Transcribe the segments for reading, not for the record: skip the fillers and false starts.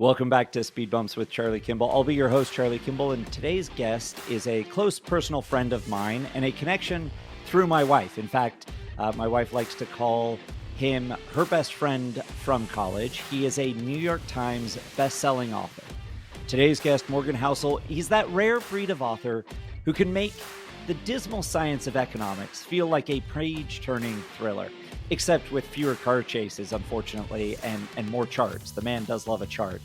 Welcome back to Speed Bumps with Charlie Kimball. I'll be your host, Charlie Kimball, and today's guest is a close personal friend of mine and a connection through my wife. In fact, my wife likes to call him her best friend from college. He is a New York Times best-selling author. Today's guest, Morgan Housel, he's that rare breed of author who can make the dismal science of economics feel like a page-turning thriller, except with fewer car chases, unfortunately, and more charts. The man does love a chart.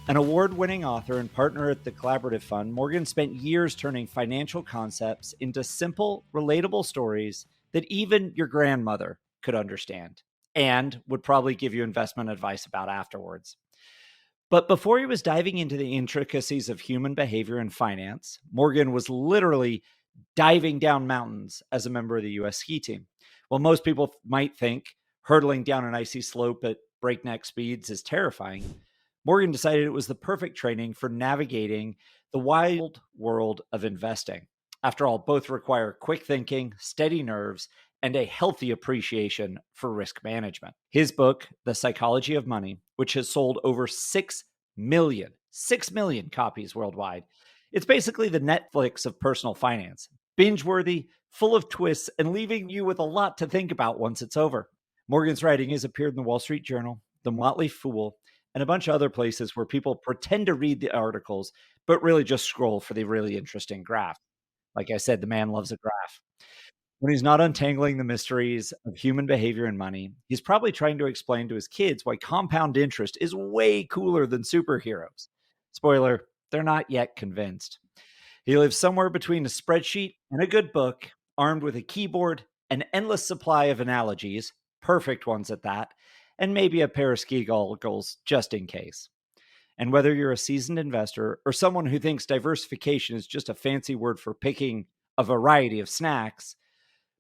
An award-winning author and partner at the Collaborative Fund, Morgan spent years turning financial concepts into simple, relatable stories that even your grandmother could understand and would probably give you investment advice about afterwards. But before he was diving into the intricacies of human behavior and finance, Morgan was literally diving down mountains as a member of the U.S. ski team. Well, most people might think hurtling down an icy slope at breakneck speeds is terrifying. Morgan decided it was the perfect training for navigating the wild world of investing. After all, both require quick thinking, steady nerves, and a healthy appreciation for risk management. His book, The Psychology of Money, which has sold over 6 million copies worldwide. It's basically the Netflix of personal finance. Binge-worthy, full of twists, and leaving you with a lot to think about once it's over. Morgan's writing has appeared in the Wall Street Journal, the Motley Fool, and a bunch of other places where people pretend to read the articles, but really just scroll for the really interesting graph. Like I said, the man loves a graph. When he's not untangling the mysteries of human behavior and money, he's probably trying to explain to his kids why compound interest is way cooler than superheroes. Spoiler, they're not yet convinced. He lives somewhere between a spreadsheet and a good book, armed with a keyboard, an endless supply of analogies, perfect ones at that, and maybe a pair of ski goggles just in case. And whether you're a seasoned investor or someone who thinks diversification is just a fancy word for picking a variety of snacks,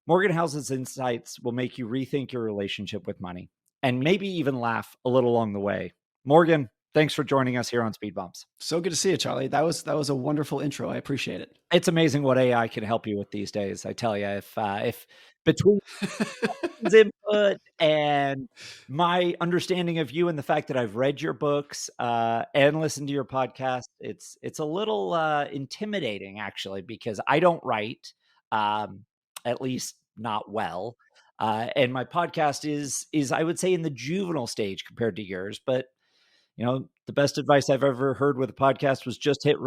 Morgan Housel's insights will make you rethink your relationship with money and maybe even laugh a little along the way. Morgan, thanks for joining us here on Speed Bumps. So good to see you, Charlie. That was a wonderful intro. I appreciate it. It's amazing what AI can help you with these days. I tell you, if between his input and my understanding of you and the fact that I've read your books and listened to your podcast, it's a little intimidating actually, because I don't write, at least not well. And my podcast is I would say in the juvenile stage compared to yours, but the best advice I've ever heard with a podcast was just hit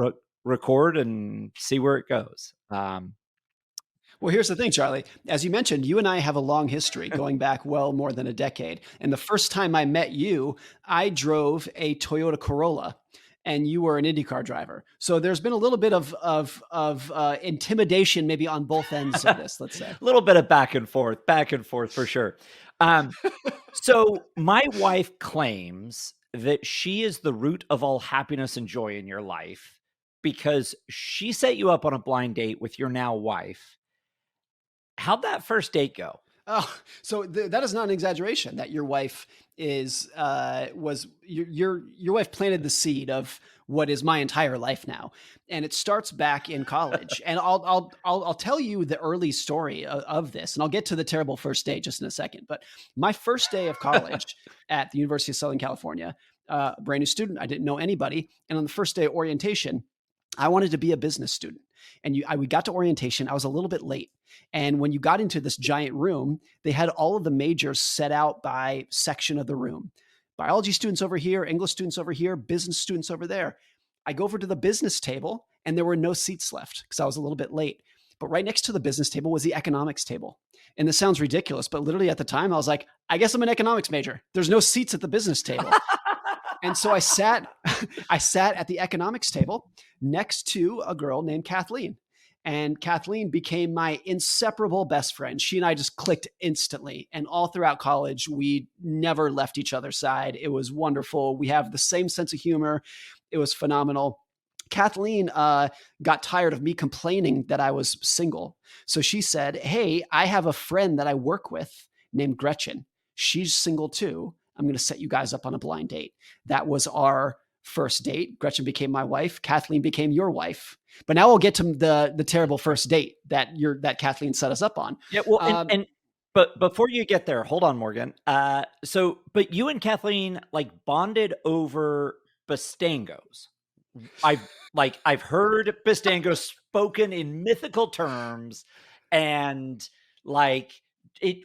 record and see where it goes. Well, here's the thing, Charlie. As you mentioned, you and I have a long history going back well more than a decade. And the first time I met you, I drove a Toyota Corolla and you were an IndyCar driver. So there's been a little bit of intimidation maybe on both ends of this, let's say. A little bit of back and forth for sure. So my wife claims that she is the root of all happiness and joy in your life because she set you up on a blind date with your now wife. How'd that first date go? Oh, so that is not an exaggeration. That your wife was your wife planted the seed of what is my entire life now, and it starts back in college. And I'll tell you the early story of this, and I'll get to the terrible first date just in a second. But my first day of college at the University of Southern California, brand new student, I didn't know anybody, and on the first day of orientation, I wanted to be a business student. And we got to orientation. I was a little bit late. And when you got into this giant room, they had all of the majors set out by section of the room. Biology students over here, English students over here, business students over there. I go over to the business table and there were no seats left because I was a little bit late. But right next to the business table was the economics table. And this sounds ridiculous, but literally at the time I was like, I guess I'm an economics major. There's no seats at the business table. And so I sat at the economics table next to a girl named Kathleen. And Kathleen became my inseparable best friend. She and I just clicked instantly. And all throughout college, we never left each other's side. It was wonderful. We have the same sense of humor. It was phenomenal. Kathleen got tired of me complaining that I was single. So she said, hey, I have a friend that I work with named Gretchen. She's single too. I'm going to set you guys up on a blind date. That was our first date. Gretchen became my wife. Kathleen became your wife. But now we'll get to the terrible first date that Kathleen set us up on. Yeah. Well, but before you get there, hold on, Morgan. But you and Kathleen like bonded over Bastangos. I've heard Bastangos spoken in mythical terms, and like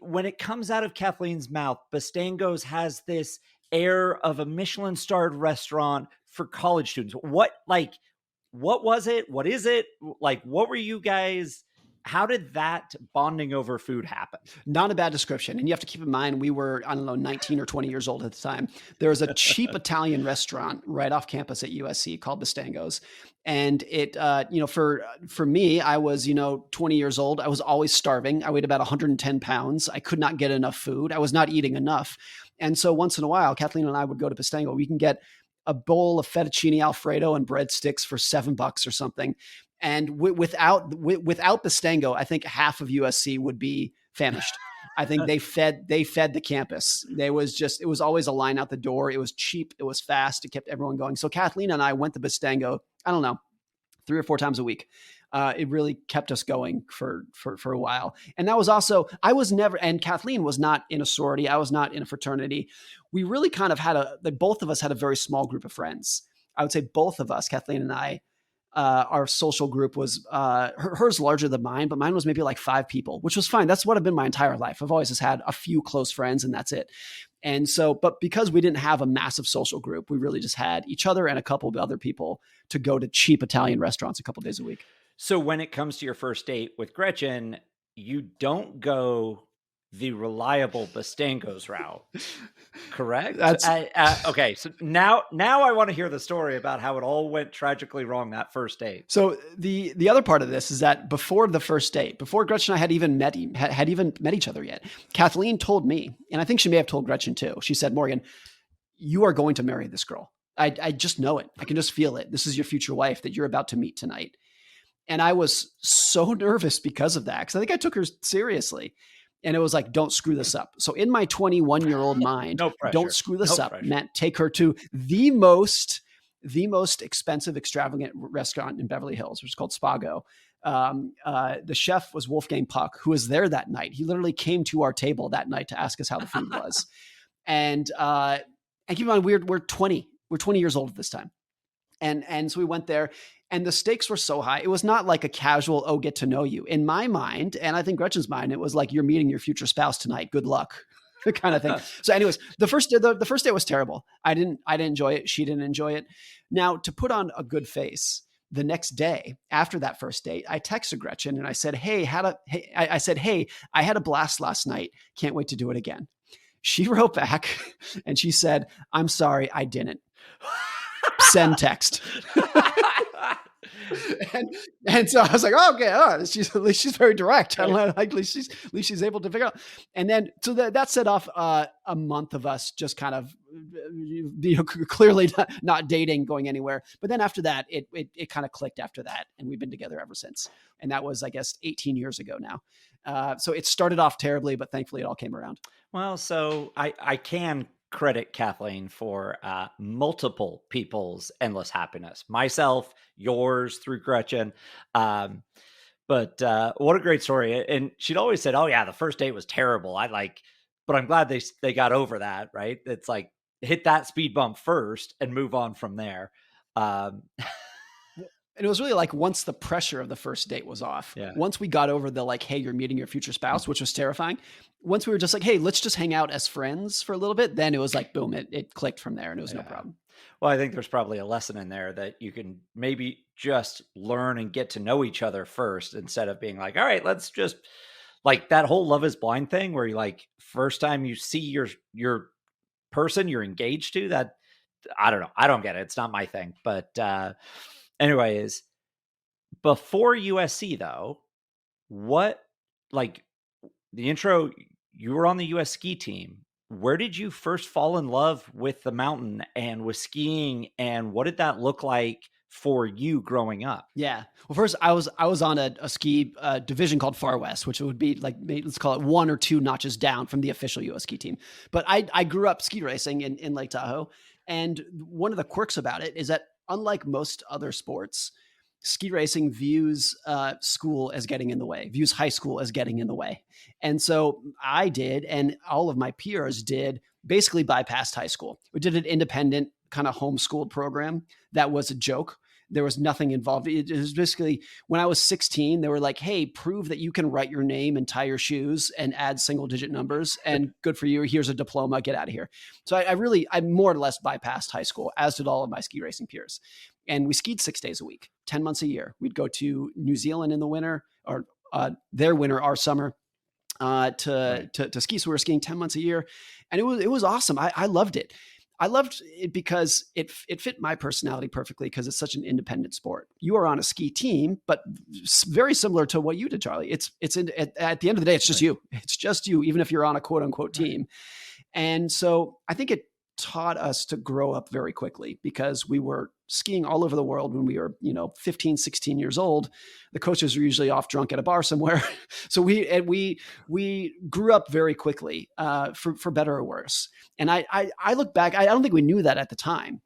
when it comes out of Kathleen's mouth, Bastangos has this air of a Michelin starred restaurant for college students. What was it? What is it? Like, what were you guys? How did that bonding over food happen? Not a bad description. And you have to keep in mind, we were, I don't know, 19 or 20 years old at the time. There was a cheap Italian restaurant right off campus at USC called Bastangos. And it, for me, I was, 20 years old. I was always starving. I weighed about 110 pounds. I could not get enough food. I was not eating enough. And so once in a while, Kathleen and I would go to Bastango. We can get a bowl of fettuccine Alfredo and breadsticks for $7 or something. And without Bastango, I think half of USC would be famished. I think they fed the campus. It was always a line out the door. It was cheap. It was fast. It kept everyone going. So Kathleen and I went to Bastango, I don't know, 3 or 4 times a week. It really kept us going for a while. And that was also, and Kathleen was not in a sorority. I was not in a fraternity. We really kind of both of us had a very small group of friends. I would say both of us, Kathleen and I, our social group was hers larger than mine, but mine was maybe like 5 people, which was fine. That's what I've been my entire life. I've always just had a few close friends and that's it. And so, but because we didn't have a massive social group, we really just had each other and a couple of other people to go to cheap Italian restaurants a couple of days a week. So when it comes to your first date with Gretchen, you don't go the reliable Bastangos route, correct? Okay. So now I want to hear the story about how it all went tragically wrong that first date. So the other part of this is that before the first date, before Gretchen and I had even met each other yet, Kathleen told me, and I think she may have told Gretchen too. She said, "Morgan, you are going to marry this girl. I just know it. I can just feel it. This is your future wife that you're about to meet tonight." And I was so nervous because of that, because I think I took her seriously. And it was like, don't screw this up. So in my 21-year-old mind, don't screw this up, meant take her to the most expensive, extravagant restaurant in Beverly Hills, which is called Spago. The chef was Wolfgang Puck, who was there that night. He literally came to our table that night to ask us how the food was. And keep in mind, we're 20 years old at this time. And so we went there, and the stakes were so high. It was not like a casual, get to know you. In my mind, and I think Gretchen's mind, it was like, you're meeting your future spouse tonight. Good luck, kind of thing. So anyways, the first day was terrible. I didn't enjoy it. She didn't enjoy it. Now, to put on a good face, the next day after that first date, I texted Gretchen and I said, hey, I had a blast last night. Can't wait to do it again. She wrote back and she said, "I'm sorry, I didn't." Send text. and so I was like, "Oh, okay, at least she's very direct. At least she's able to figure out." And then so that set off a month of us just kind of clearly not dating, going anywhere. But then after that, it kind of clicked after that, and we've been together ever since. And that was, I guess, 18 years ago now. So it started off terribly, but thankfully it all came around. Well, so I can credit Kathleen for multiple people's endless happiness. Myself, yours through Gretchen. But what a great story. And she'd always said, "Oh yeah, the first date was terrible. But I'm glad they got over that." Right. It's like, hit that speed bump first and move on from there. And it was really like, once the pressure of the first date was off, once we got over the like, "Hey, you're meeting your future spouse," which was terrifying. Once we were just like, "Hey, let's just hang out as friends for a little bit," then it was like, boom, it clicked from there, and it was no problem. Well, I think there's probably a lesson in there that you can maybe just learn and get to know each other first, instead of being like, "All right, let's just," like that whole Love Is Blind thing where you like, first time you see your person you're engaged to, that, I don't know. I don't get it. It's not my thing. But anyways, before USC though, what, like the intro, you were on the US ski team. Where did you first fall in love with the mountain and with skiing, and what did that look like for you growing up? Yeah. Well, first I was on a ski division called Far West, which would be like, let's call it 1 or 2 notches down from the official US ski team. But I grew up ski racing in Lake Tahoe. And one of the quirks about it is that, unlike most other sports, ski racing views school as getting in the way, views high school as getting in the way. And so I did, and all of my peers did, basically bypassed high school. We did an independent kind of homeschooled program that was a joke. There was nothing involved. It was basically when I was 16, they were like, hey, prove that you can write your name and tie your shoes and add single digit numbers, and good for you. Here's a diploma. Get out of here. So I more or less bypassed high school, as did all of my ski racing peers. And we skied 6 days a week, 10 months a year. We'd go to New Zealand in the winter, or their winter, our summer, to ski. So we were skiing 10 months a year, and it was awesome. I loved it. I loved it because it fit my personality perfectly, because it's such an independent sport. You are on a ski team, but very similar to what you did, Charlie. At the end of the day, it's just you. It's just you, even if you're on a quote unquote team. And so I think it taught us to grow up very quickly, because we were skiing all over the world when we were, 15, 16 years old. The coaches were usually off drunk at a bar somewhere. So we grew up very quickly, for better or worse. And I look back, I don't think we knew that at the time,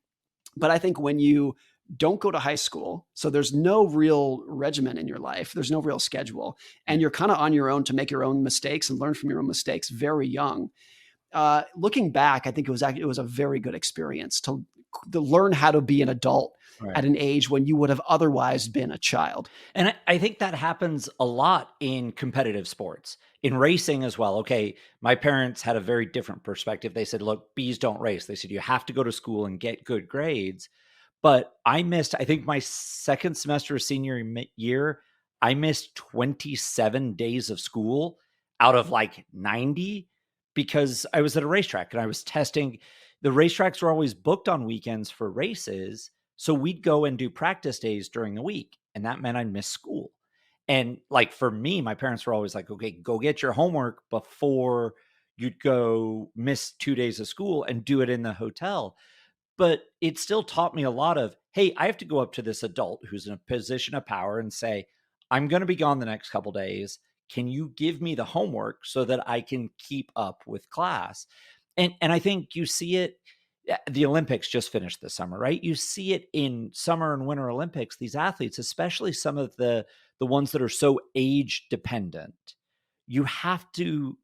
but I think when you don't go to high school, so there's no real regimen in your life, there's no real schedule, and you're kind of on your own to make your own mistakes and learn from your own mistakes very young. Looking back, I think it was a very good experience to learn how to be an adult at an age when you would have otherwise been a child. And I think that happens a lot in competitive sports, in racing as well. Okay, my parents had a very different perspective. They said, look, bees don't race. They said, you have to go to school and get good grades. But I think my second semester of senior year, I missed 27 days of school out of like 90, because I was at a racetrack and I was testing. The racetracks were always booked on weekends for races. So we'd go and do practice days during the week. And that meant I'd miss school. And like for me, my parents were always like, okay, go get your homework before you'd go miss 2 days of school, and do it in the hotel. But it still taught me a lot of, hey, I have to go up to this adult who's in a position of power and say, I'm going to be gone the next couple days. Can you give me the homework so that I can keep up with class? And I think you see it. The Olympics just finished this summer, right? You see it in summer and winter Olympics. These athletes, especially some of the ones that are so age dependent, you have to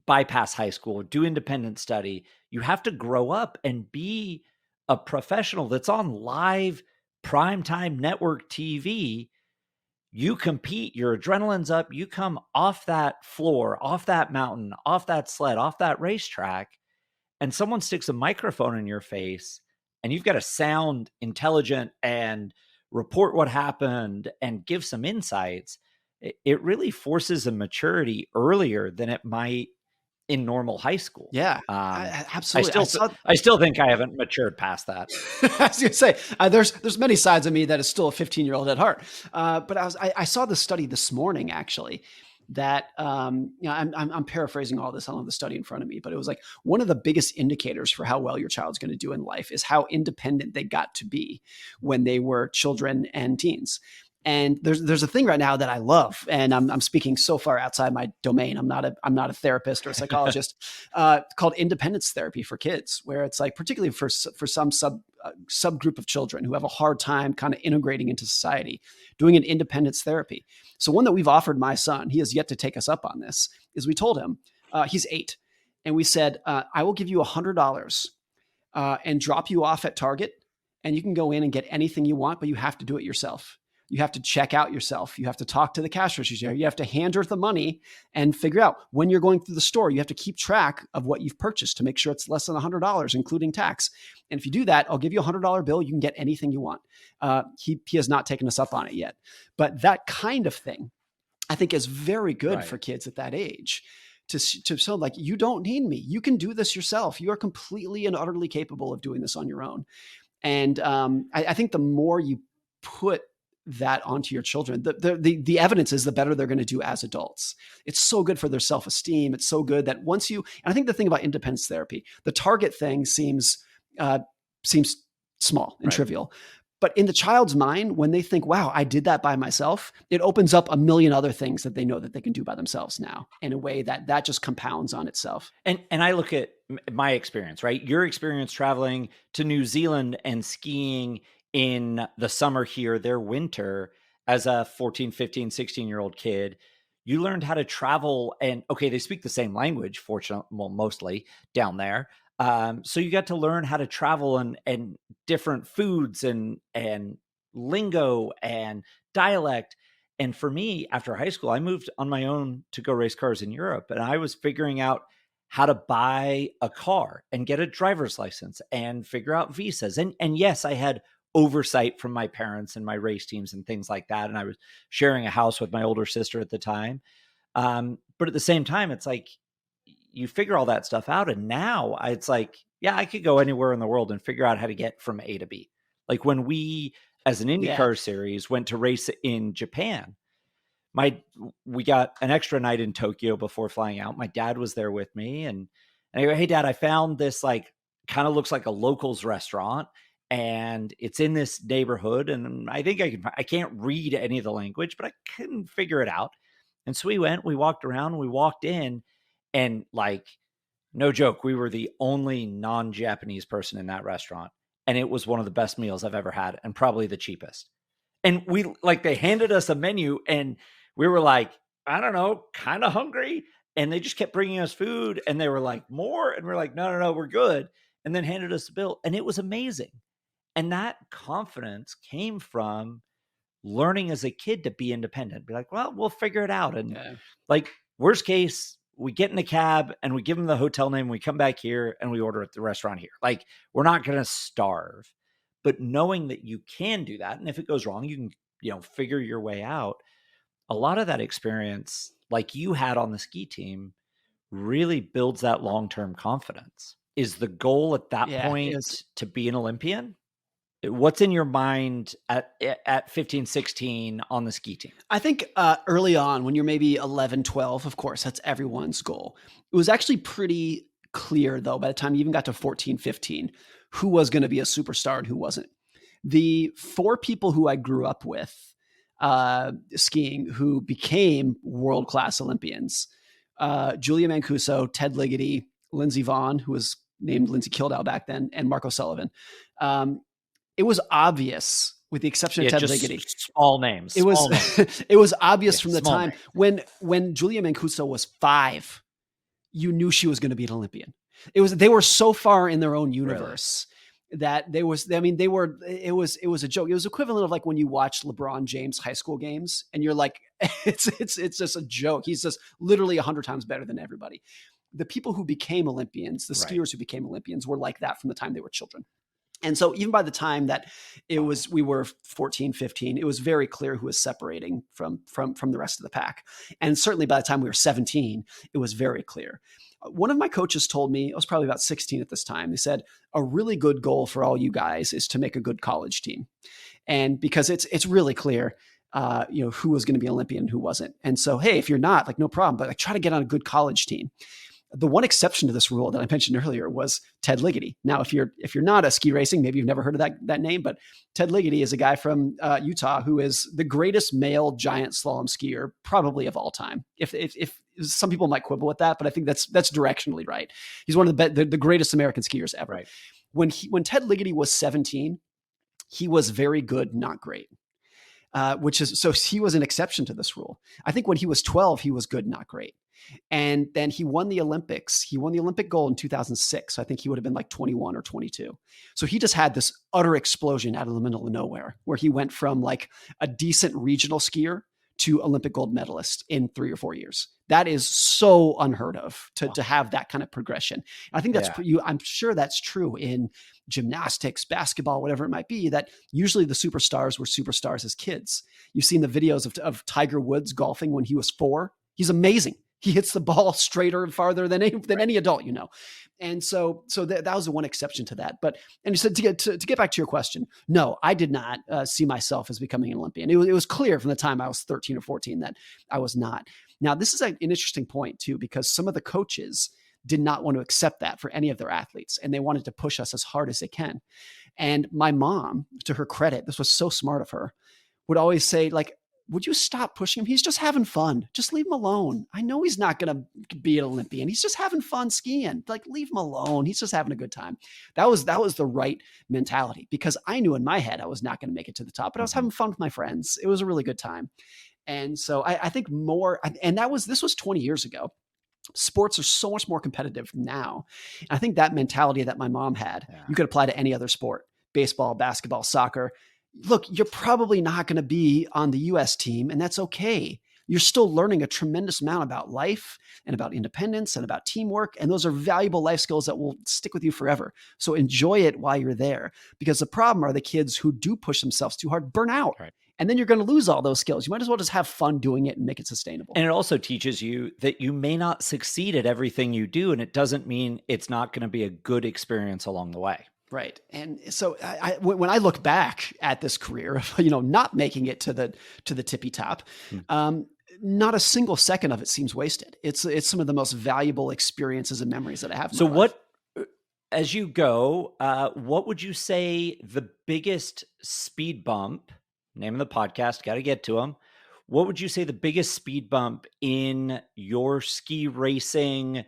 bypass high school, do independent study. You have to grow up and be a professional that's on live primetime network TV. You compete, your adrenaline's up, you come off that floor, off that mountain, off that sled, off that racetrack, and someone sticks a microphone in your face, and you've got to sound intelligent and report what happened and give some insights. It really forces a maturity earlier than it might in normal high school. Yeah, absolutely. I still think I haven't matured past that. I was going to say, there's many sides of me that is still a 15-year-old at heart. But I saw the study this morning, actually, that I'm paraphrasing all this. I don't have the study in front of me, but it was like one of the biggest indicators for how well your child's going to do in life is how independent they got to be when they were children and teens. And there's a thing right now that I love, and I'm speaking so far outside my domain. I'm not a therapist or a psychologist, called independence therapy for kids, where it's like, particularly for some subgroup of children who have a hard time kind of integrating into society, doing an independence therapy. So one that we've offered my son, he has yet to take us up on this, is we told him, he's 8, and we said, I will give you $100 and drop you off at Target, and you can go in and get anything you want, but you have to do it yourself. You have to check out yourself. You have to talk to the cash register. You have to hand her the money and figure out when you're going through the store. You have to keep track of what you've purchased to make sure it's less than $100, including tax. And if you do that, I'll give you a $100 bill. You can get anything you want. He has not taken us up on it yet. But that kind of thing, I think, is very good for kids at that age. To show, like, you don't need me. You can do this yourself. You are completely and utterly capable of doing this on your own. And I think the more you put that onto your children, the evidence is the better they're going to do as adults. It's so good for their self-esteem. It's so good that and I think the thing about independence therapy, the Target thing seems small and trivial. But in the child's mind, when they think, wow, I did that by myself, it opens up a million other things that they know that they can do by themselves now, in a way that just compounds on itself. And I look at my experience, right? Your experience traveling to New Zealand and skiing in the summer here, their winter, as a 14, 15, 16-year-old kid, you learned how to travel. And okay, they speak the same language, fortunately, well, mostly down there. So you got to learn how to travel and different foods and lingo and dialect. And for me, after high school, I moved on my own to go race cars in Europe, and I was figuring out how to buy a car and get a driver's license and figure out visas. And yes, I had oversight from my parents and my race teams and things like that. And I was sharing a house with my older sister at the time. But at the same time, it's like you figure all that stuff out. And now it's like, yeah, I could go anywhere in the world and figure out how to get from A to B. Like when we, as an Yeah. IndyCar series, went to race in Japan, we got an extra night in Tokyo before flying out. My dad was there with me, and I go, hey dad, I found this like kind of looks like a locals restaurant, and it's in this neighborhood, and I think I can't read any of the language, but I couldn't figure it out. And so we walked around, we walked in, and like no joke, we were the only non-Japanese person in that restaurant, and it was one of the best meals I've ever had and probably the cheapest. And we like they handed us a menu and we were like, I don't know, kind of hungry. And they just kept bringing us food and they were like, more. And we're like, no, we're good. And then handed us a bill. And it was amazing. And that confidence came from learning as a kid to be independent, be like, well, we'll figure it out. And like, worst case, we get in a cab and we give them the hotel name. We come back here and we order at the restaurant here. Like, we're not going to starve. But knowing that you can do that, and if it goes wrong, you can, figure your way out. A lot of that experience, like you had on the ski team, really builds that long-term confidence. Is the goal at that point to be an Olympian? What's in your mind at 15, 16 on the ski team? I think early on, when you're maybe 11, 12, of course, that's everyone's goal. It was actually pretty clear, though, by the time you even got to 14, 15, who was going to be a superstar and who wasn't. The 4 people who I grew up with skiing who became world-class Olympians, Julia Mancuso, Ted Ligety, Lindsey Vonn, who was named Lindsey Kildow back then, and Mark O'Sullivan. It was obvious, with the exception of Ted Ligety. Small names. It was obvious from the time names. when Julia Mancuso was 5, you knew she was going to be an Olympian. They were so far in their own universe that it was a joke. It was equivalent of like when you watch LeBron James high school games and you're like, it's just a joke. He's just literally 100 times better than everybody. The people who became Olympians, the skiers who became Olympians, were like that from the time they were children. And so even by the time that we were 14, 15, it was very clear who was separating from the rest of the pack. And certainly by the time we were 17, it was very clear. One of my coaches told me, I was probably about 16 at this time, they said, a really good goal for all you guys is to make a good college team. And because it's really clear, who was going to be an Olympian and who wasn't. And so, hey, if you're not, like, no problem, but like, try to get on a good college team. The one exception to this rule that I mentioned earlier was Ted Ligety. Now, if you're not a ski racing, maybe you've never heard of that name, but Ted Ligety is a guy from Utah who is the greatest male giant slalom skier probably of all time. If some people might quibble with that, but I think that's directionally right. He's one of the greatest American skiers ever. Right. When Ted Ligety was 17, he was very good, not great. So he was an exception to this rule. I think when he was 12, he was good, not great. And then he won the Olympics. He won the Olympic gold in 2006. So I think he would have been like 21 or 22. So he just had this utter explosion out of the middle of nowhere where he went from like a decent regional skier to Olympic gold medalist in 3 or 4 years. That is so unheard of to have that kind of progression. And I think I'm sure that's true in gymnastics, basketball, whatever it might be, that usually the superstars were superstars as kids. You've seen the videos of Tiger Woods golfing when he was 4. He's amazing. He hits the ball straighter and farther than any adult, And so that was the one exception to that. But, and you said to get back to your question, no, I did not see myself as becoming an Olympian. It was clear from the time I was 13 or 14 that I was not. Now, this is an interesting point too, because some of the coaches did not want to accept that for any of their athletes, and they wanted to push us as hard as they can. And my mom, to her credit, this was so smart of her, would always say, like, would you stop pushing him? He's just having fun. Just leave him alone. I know he's not going to be an Olympian. He's just having fun skiing. Like, leave him alone. He's just having a good time. That was the right mentality, because I knew in my head I was not going to make it to the top, but I was having fun with my friends. It was a really good time. And so I think more, and this was 20 years ago. Sports are so much more competitive now. And I think that mentality that my mom had, you could apply to any other sport, baseball, basketball, soccer. Look, you're probably not going to be on the US team, and that's okay. You're still learning a tremendous amount about life and about independence and about teamwork. And those are valuable life skills that will stick with you forever. So enjoy it while you're there, because the problem are the kids who do push themselves too hard burn out. Right. And then you're going to lose all those skills. You might as well just have fun doing it and make it sustainable. And it also teaches you that you may not succeed at everything you do, and it doesn't mean it's not going to be a good experience along the way. Right. And so when I look back at this career of, not making it to the tippy top, not a single second of it seems wasted. It's some of the most valuable experiences and memories that I have. So what, as you go, what would you say the biggest speed bump, name of the podcast, got to get to them. What would you say the biggest speed bump in your ski racing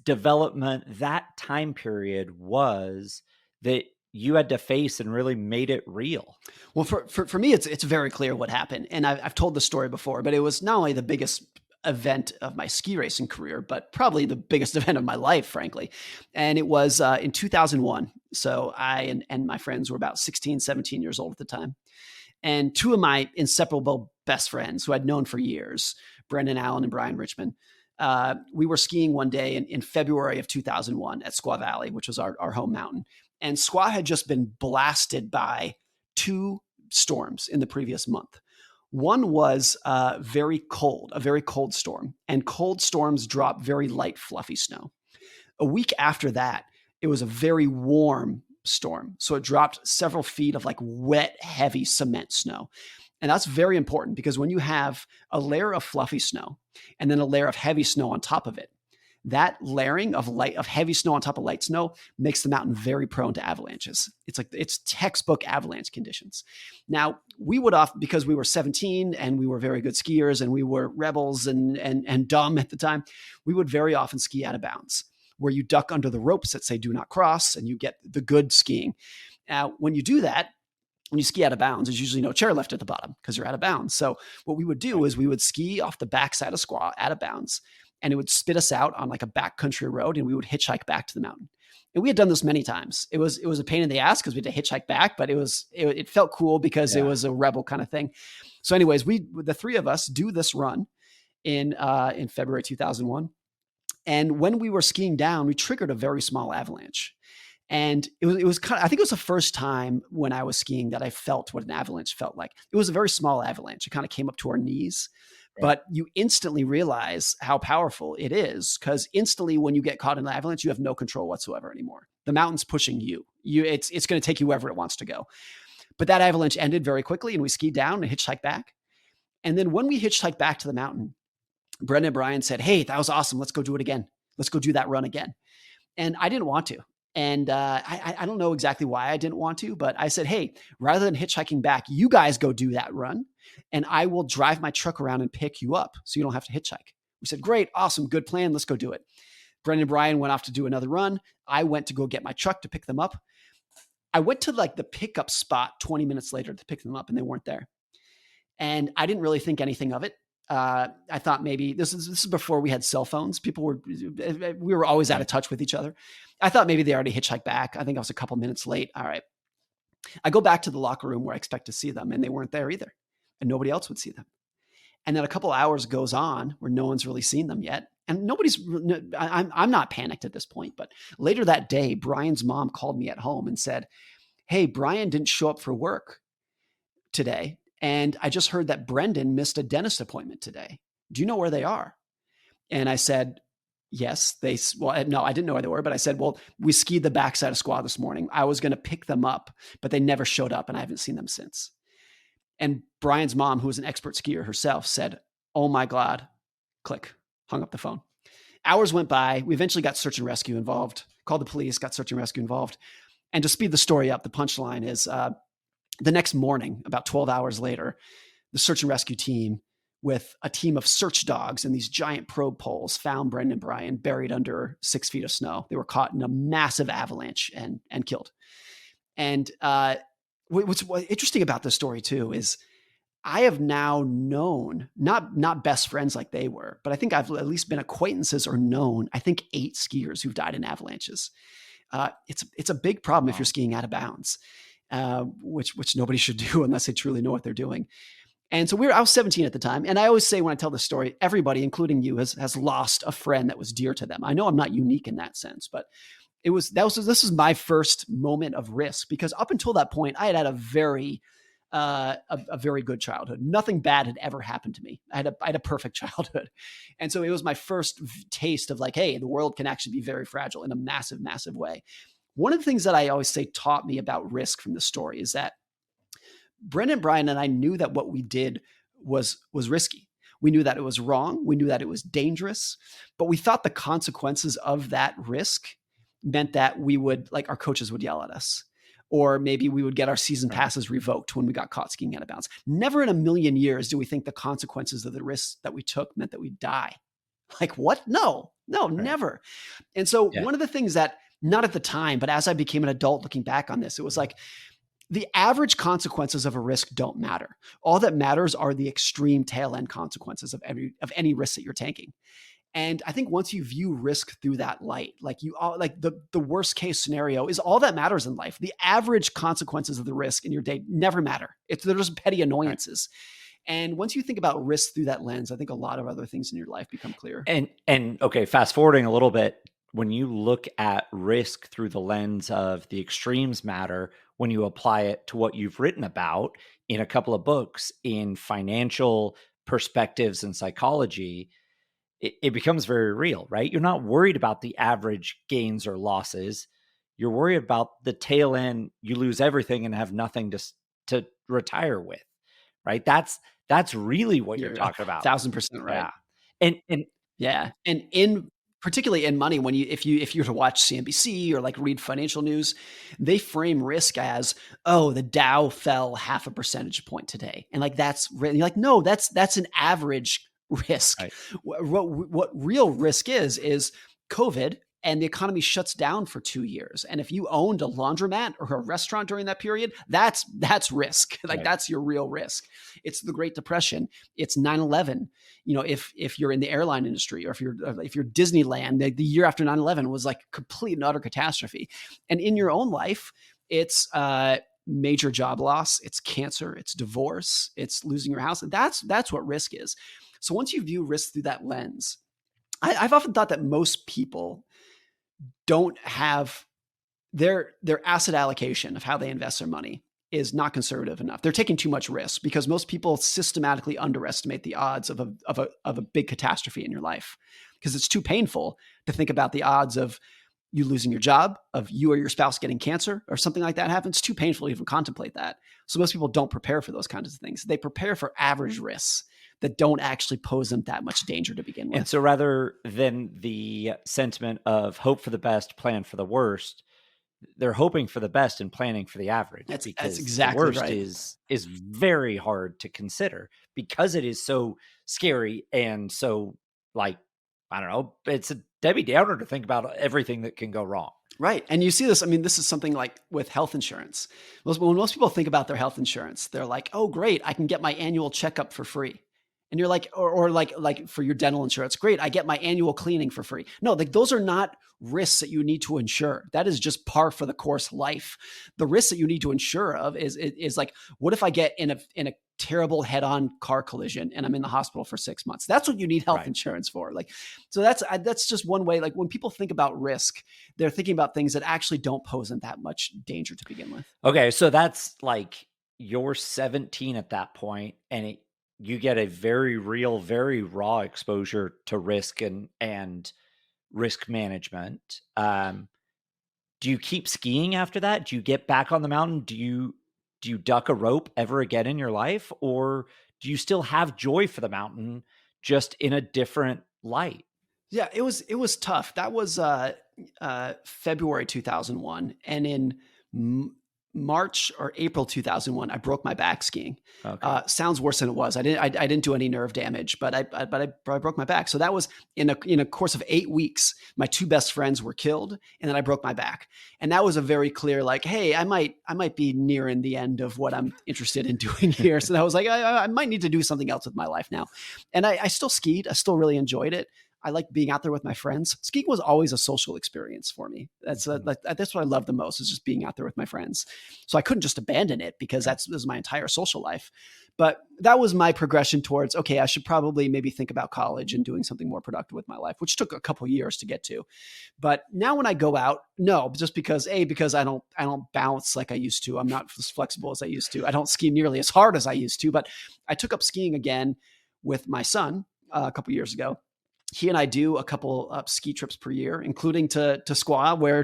development, that time period, was that you had to face and really made it real? Well, for me, it's very clear what happened. And I've told the story before, but it was not only the biggest event of my ski racing career, but probably the biggest event of my life, frankly. And it was in 2001. So I and my friends were about 16, 17 years old at the time. And two of my inseparable best friends who I'd known for years, Brendan Allen and Brian Richmond, we were skiing one day in February of 2001 at Squaw Valley, which was our home mountain. And Squaw had just been blasted by two storms in the previous month. One was a very cold storm, and cold storms drop very light, fluffy snow. A week after that, it was a very warm storm. So it dropped several feet of like wet, heavy cement snow. And that's very important, because when you have a layer of fluffy snow and then a layer of heavy snow on top of it, that layering of heavy snow on top of light snow makes the mountain very prone to avalanches. It's textbook avalanche conditions. Now, we would often, because we were 17 and we were very good skiers and we were rebels and dumb at the time, we would very often ski out of bounds, where you duck under the ropes that say do not cross, and you get the good skiing. Now, when you do that, when you ski out of bounds, there's usually no chairlift at the bottom because you're out of bounds. So what we would do is we would ski off the backside of Squaw out of bounds, and it would spit us out on like a backcountry road, and we would hitchhike back to the mountain. And we had done this many times. It was a pain in the ass because we had to hitchhike back, but it felt cool because it was a rebel kind of thing. So anyways, the three of us do this run in February 2001. And when we were skiing down, we triggered a very small avalanche. And it was kind of, I think it was the first time when I was skiing that I felt what an avalanche felt like. It was a very small avalanche. It kind of came up to our knees. But you instantly realize how powerful it is, because instantly when you get caught in an avalanche, you have no control whatsoever anymore. The mountain's pushing you. It's going to take you wherever it wants to go. But that avalanche ended very quickly, and we skied down and hitchhiked back. And then when we hitchhiked back to the mountain, Brendan and Brian said, "Hey, that was awesome. Let's go do it again. Let's go do that run again." And I didn't want to. And I don't know exactly why I didn't want to, but I said, "Hey, rather than hitchhiking back, you guys go do that run, and I will drive my truck around and pick you up so you don't have to hitchhike." We said, "Great, awesome, good plan. Let's go do it." Brendan and Brian went off to do another run. I went to go get my truck to pick them up. I went to like the pickup spot 20 minutes later to pick them up, and they weren't there. And I didn't really think anything of it. I thought maybe this is before we had cell phones. We were always out of touch with each other. I thought maybe they already hitchhiked back. I think I was a couple minutes late. All right. I go back to the locker room where I expect to see them, and they weren't there either, and nobody else would see them. And then a couple hours goes on where no one's really seen them yet. And I'm not panicked at this point, but later that day, Brian's mom called me at home and said, "Hey, Brian didn't show up for work today. And I just heard that Brendan missed a dentist appointment today. Do you know where they are?" And I said, "Yes, no, I didn't know where they were, but I said, well, we skied the backside of Squaw this morning. I was going to pick them up, but they never showed up, and I haven't seen them since." And Brian's mom, who was an expert skier herself, said, "Oh my God," click, hung up the phone. Hours went by. We eventually got search and rescue involved, called the police, got search and rescue involved. And to speed the story up, the punchline is, the next morning, about 12 hours later, the search and rescue team with a team of search dogs and these giant probe poles found Brendan and Brian buried under 6 feet of snow. They were caught in a massive avalanche and killed. And what's interesting about this story too is I have now known, not best friends like they were, but I think I've at least been acquaintances or known, I think 8 skiers who've died in avalanches. It's a big problem if you're Wow. skiing out of bounds, which nobody should do unless they truly know what they're doing. And so I was 17 at the time. And I always say when I tell this story, everybody, including you, has lost a friend that was dear to them. I know I'm not unique in that sense, but this was my first moment of risk, because up until that point, I had a very good childhood. Nothing bad had ever happened to me. I had a perfect childhood. And so it was my first taste of like, hey, the world can actually be very fragile in a massive, massive way. One of the things that I always say taught me about risk from the story is that Brendan, Brian, and I knew that what we did was risky. We knew that it was wrong. We knew that it was dangerous, but we thought the consequences of that risk meant that we would, like, our coaches would yell at us, or maybe we would get our season Right. passes revoked when we got caught skiing out of bounds. Never in a million years do we think the consequences of the risks that we took meant that we'd die. Like, what? No, Right. never. And so Yeah. one of the things that, not at the time, but as I became an adult looking back on this, it was like, the average consequences of a risk don't matter. All that matters are the extreme tail end consequences of any risk that you're taking. And I think once you view risk through that light, like the worst case scenario is all that matters in life. The average consequences of the risk in your day never matter. They're just petty Right. annoyances. And once you think about risk through that lens, I think a lot of other things in your life become clear. And okay, fast forwarding a little bit, when you look at risk through the lens of the extremes matter, when you apply it to what you've written about in a couple of books in financial perspectives and psychology, it becomes very real, right? You're not worried about the average gains or losses. You're worried about the tail end. You lose everything and have nothing to retire with, right? That's really what you're You're talking about. 1,000% right. Yeah. And Yeah, and particularly in money, when if you were to watch CNBC or like read financial news, they frame risk as, oh, the Dow fell half a percentage point today, and like that's really, like, no, that's an average risk. right, What real risk is COVID, and the economy shuts down for 2 years. And if you owned a laundromat or a restaurant during that period, that's risk. Like, right. that's your real risk. It's the Great Depression. It's 9/11. If you're in the airline industry, or if you're Disneyland, the year after 9/11 was like complete and utter catastrophe. And in your own life, it's major job loss, it's cancer, it's divorce, it's losing your house. That's what risk is. So once you view risk through that lens, I've often thought that most people don't have their asset allocation of how they invest their money is not conservative enough. They're taking too much risk, because most people systematically underestimate the odds of a big catastrophe in your life, because it's too painful to think about the odds of you losing your job, of you or your spouse getting cancer, or something like that happens. It's too painful to even contemplate that. So most people don't prepare for those kinds of things. They prepare for average risks that don't actually pose them that much danger to begin And with. so rather than the sentiment of hope for the best, plan for the worst, they're hoping for the best and planning for the average, That's because the exactly worst right. is very hard to consider, because it is so scary and so, like, I don't know, it's a Debbie Downer to think about everything that can go wrong. Right. And you see this, I mean, this is something like with health insurance. When most people think about their health insurance, they're like, oh, great, I can get my annual checkup for free. And you're like, or like for your dental insurance, great, I get my annual cleaning for free. No, like, those are not risks that you need to insure. That is just par for the course life. The risks that you need to insure of is like, what if I get in a terrible head-on car collision and I'm in the hospital for 6 months? That's what you need health Right. insurance for. Like, so that's just one way. Like, when people think about risk, they're thinking about things that actually don't pose them that much danger to begin with. Okay, so that's like you're 17 at that point, and you get a very real, very raw exposure to risk and risk management. Do you keep skiing after that? Do you get back on the mountain? Do you duck a rope ever again in your life, or do you still have joy for the mountain, just in a different light? Yeah, it was tough. That was February 2001, and in M- March or April 2001, I broke my back skiing. Okay. Sounds worse than it was. I didn't do any nerve damage, but I broke my back. So that was in a course of 8 weeks. My two best friends were killed, and then I broke my back. And that was a very clear, like, hey, I might be nearing the end of what I'm interested in doing here. So that was like, I might need to do something else with my life now. And I still skied. I still really enjoyed it. I like being out there with my friends. Skiing was always a social experience for me. That's what I love the most, is just being out there with my friends. So I couldn't just abandon it, because this was my entire social life. But that was my progression towards, okay, I should probably maybe think about college and doing something more productive with my life, which took a couple years to get to. But now when I go out, no, just because I don't bounce like I used to. I'm not as flexible as I used to. I don't ski nearly as hard as I used to. But I took up skiing again with my son a couple years ago. He and I do a couple ski trips per year, including to Squaw, where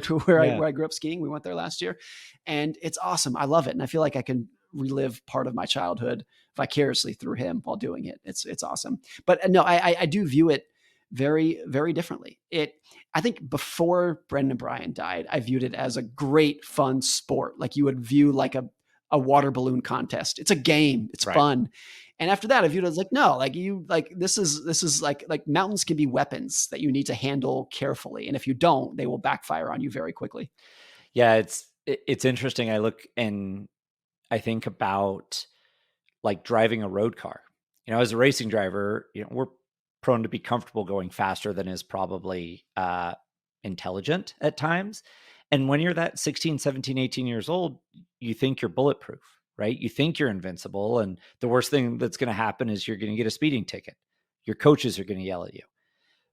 I grew up skiing. We went there last year, and it's awesome. I love it, and I feel like I can relive part of my childhood vicariously through him while doing it. It's awesome. But no, I do view it very, very differently. I think before Brendan and Brian died, I viewed it as a great, fun sport, like you would view like a water balloon contest. It's a game. It's fun. And after that, I viewed it as like, no, this is like mountains can be weapons that you need to handle carefully. And if you don't, they will backfire on you very quickly. Yeah, it's interesting. I look and I think about like driving a road car. As a racing driver, we're prone to be comfortable going faster than is probably intelligent at times. And when you're that 16, 17, 18 years old, you think you're bulletproof, right? You think you're invincible. And the worst thing that's going to happen is you're going to get a speeding ticket. Your coaches are going to yell at you.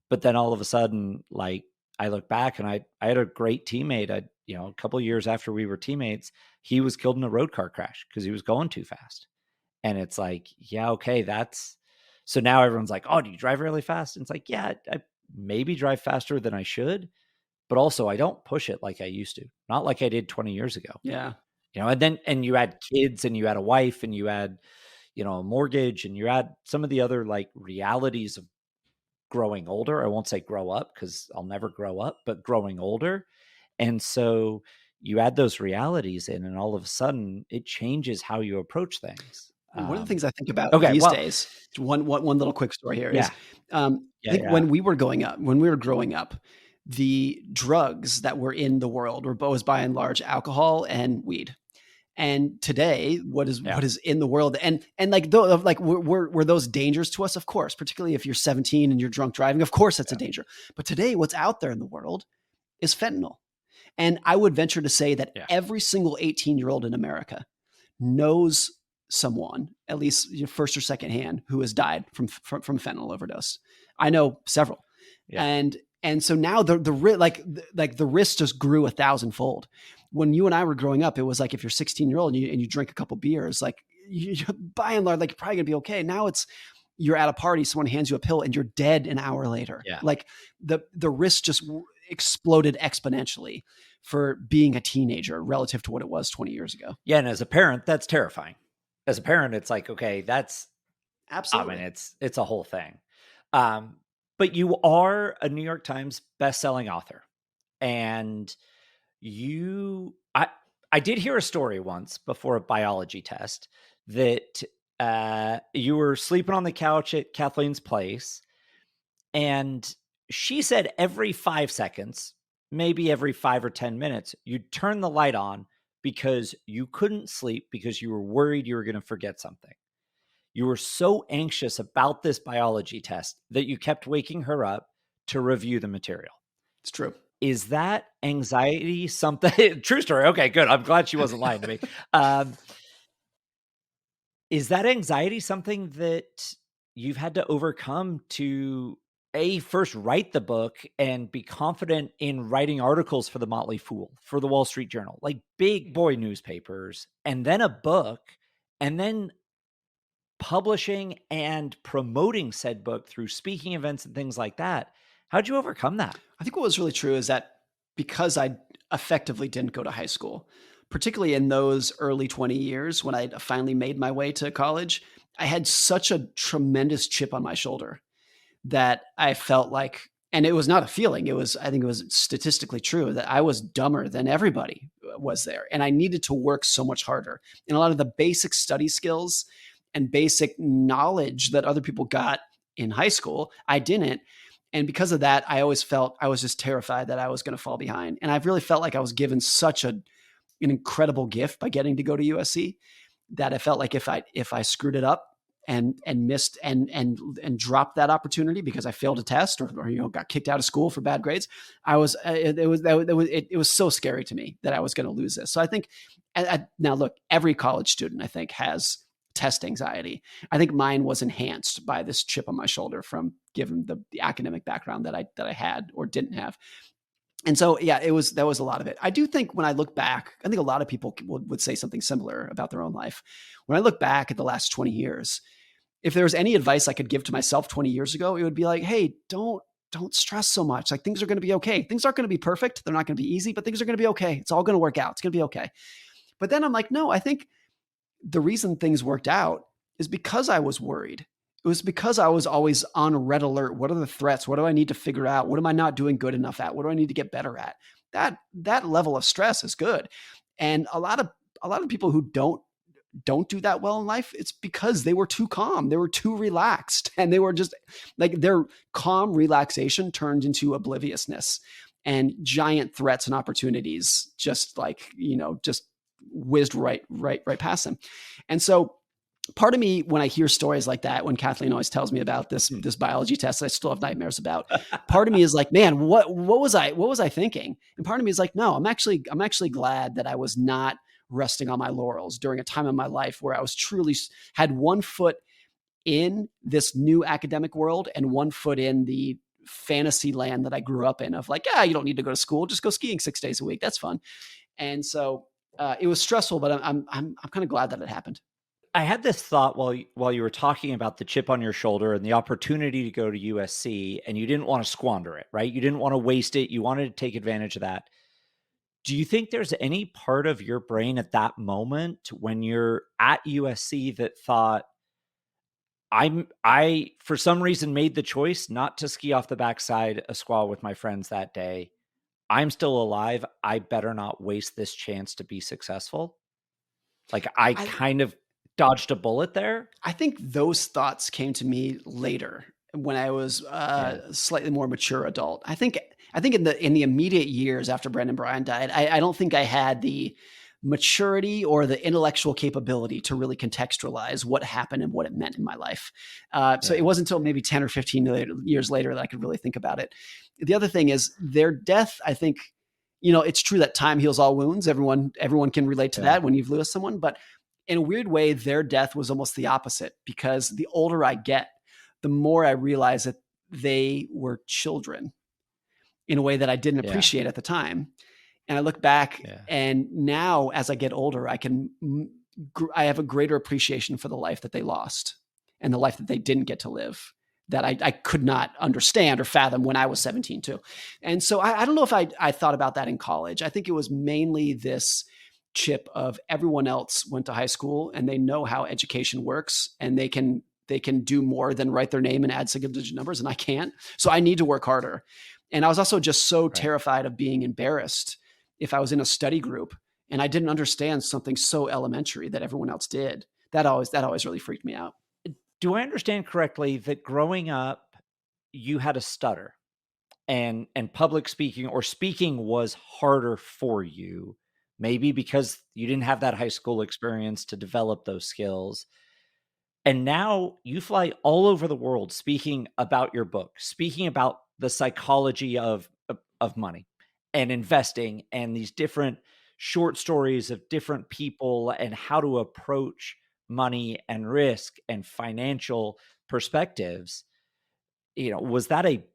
But then all of a sudden, like, I look back and I had a great teammate. A couple of years after we were teammates, he was killed in a road car crash because he was going too fast. And it's like, yeah, okay, so now everyone's like, oh, do you drive really fast? And it's like, yeah, I maybe drive faster than I should, but also I don't push it like I used to, not like I did 20 years ago. Yeah. And you had kids and you had a wife and you had, a mortgage and you had some of the other like realities of growing older. I won't say grow up because I'll never grow up, but growing older. And so you add those realities in, and all of a sudden it changes how you approach things. One of the things I think about these days, one little quick story here is, I think when we were growing up, the drugs that were in the world were both by and large alcohol and weed. And today, what is in the world, and were those dangers to us? Of course, particularly if you're 17 and you're drunk driving, of course that's a danger. But today, what's out there in the world is fentanyl. And I would venture to say that every single 18-year-old in America knows someone, at least first or second hand, who has died from fentanyl overdose. I know several. And so now the risk just grew 1,000-fold. When you and I were growing up, it was like if you're 16-year-old and you drink a couple beers, like by and large, like you're probably gonna be okay. Now you're at a party, someone hands you a pill, and you're dead an hour later. Yeah. Like the risk just exploded exponentially for being a teenager relative to what it was 20 years ago. Yeah, and as a parent, that's terrifying. As a parent, it's like, okay, that's absolutely. I mean, it's a whole thing. But you are a New York Times best-selling author, and I did hear a story once before a biology test that you were sleeping on the couch at Kathleen's place, and she said every 5 seconds, maybe every 5 or 10 minutes, you'd turn the light on because you couldn't sleep because you were worried you were going to forget something. You were so anxious about this biology test that you kept waking her up to review the material. It's true. Is that anxiety something? True story. Okay, good. I'm glad she wasn't lying to me. Is that anxiety something that you've had to overcome to first write the book and be confident in writing articles for the Motley Fool, for the Wall Street Journal, like big boy newspapers, and then a book, and then publishing and promoting said book through speaking events and things like that? How'd you overcome that? I think what was really true is that because I effectively didn't go to high school, particularly in those early 20 years when I finally made my way to college, I had such a tremendous chip on my shoulder that I felt like, and it was not a feeling, I think it was statistically true that I was dumber than everybody was there. And I needed to work so much harder. And a lot of the basic study skills and basic knowledge that other people got in high school, I didn't. And because of that, I always felt I was just terrified that I was going to fall behind. And I've really felt like I was given such an incredible gift by getting to go to USC that I felt like if I screwed it up and missed and dropped that opportunity because I failed a test or got kicked out of school for bad grades, I was it was so scary to me that I was going to lose this. So I think now look, every college student I think has test anxiety. I think mine was enhanced by this chip on my shoulder from given the academic background that I had or didn't have. And so, yeah, that was a lot of it. I do think when I look back, I think a lot of people would say something similar about their own life. When I look back at the last 20 years, if there was any advice I could give to myself 20 years ago, it would be like, hey, don't stress so much. Like things are going to be okay. Things aren't going to be perfect. They're not going to be easy, but things are going to be okay. It's all going to work out. It's going to be okay. But then I'm like, no, I think the reason things worked out is because I was worried. It was because I was always on red alert. What are the threats? What do I need to figure out? What am I not doing good enough at? What do I need to get better at? That level of stress is good. And a lot of people who don't do that well in life, it's because they were too calm. They were too relaxed. And they were just like their calm relaxation turned into obliviousness and giant threats and opportunities just just whizzed right past them. And so part of me, when I hear stories like that, when Kathleen always tells me about this biology test I still have nightmares about, part of me is like, man, what was I thinking? And part of me is like, no, I'm actually glad that I was not resting on my laurels during a time in my life where I was truly had one foot in this new academic world and one foot in the fantasy land that I grew up in of like, yeah, you don't need to go to school, just go skiing 6 days a week. That's fun. And so it was stressful, but I'm kind of glad that it happened. I had this thought while you were talking about the chip on your shoulder and the opportunity to go to USC, and you didn't want to squander it, right? You didn't want to waste it. You wanted to take advantage of that. Do you think there's any part of your brain at that moment when you're at USC that thought, I for some reason made the choice not to ski off the backside a squaw with my friends that day. I'm still alive. I better not waste this chance to be successful. Like I kind of dodged a bullet there. I think those thoughts came to me later when I was a slightly more mature adult. I think in the immediate years after Brandon Bryan died, I don't think I had the maturity or the intellectual capability to really contextualize what happened and what it meant in my life. So it wasn't until maybe 10 or 15 years later that I could really think about it. The other thing is their death, I think, it's true that time heals all wounds. Everyone can relate to that when you've lost someone, but in a weird way, their death was almost the opposite because the older I get, the more I realize that they were children in a way that I didn't appreciate at the time. And I look back and now as I get older, I have a greater appreciation for the life that they lost and the life that they didn't get to live that I could not understand or fathom when I was 17 too. And so I don't know if I thought about that in college. I think it was mainly this chip of everyone else went to high school and they know how education works and they can do more than write their name and add single digit numbers and I can't. So I need to work harder. And I was also just so terrified of being embarrassed if I was in a study group and I didn't understand something so elementary that everyone else did. That always really freaked me out. Do I understand correctly that growing up you had a stutter and public speaking or speaking was harder for you? Maybe because you didn't have that high school experience to develop those skills. And now you fly all over the world speaking about your book, speaking about the psychology of money and investing and these different short stories of different people and how to approach money and risk and financial perspectives. Was that a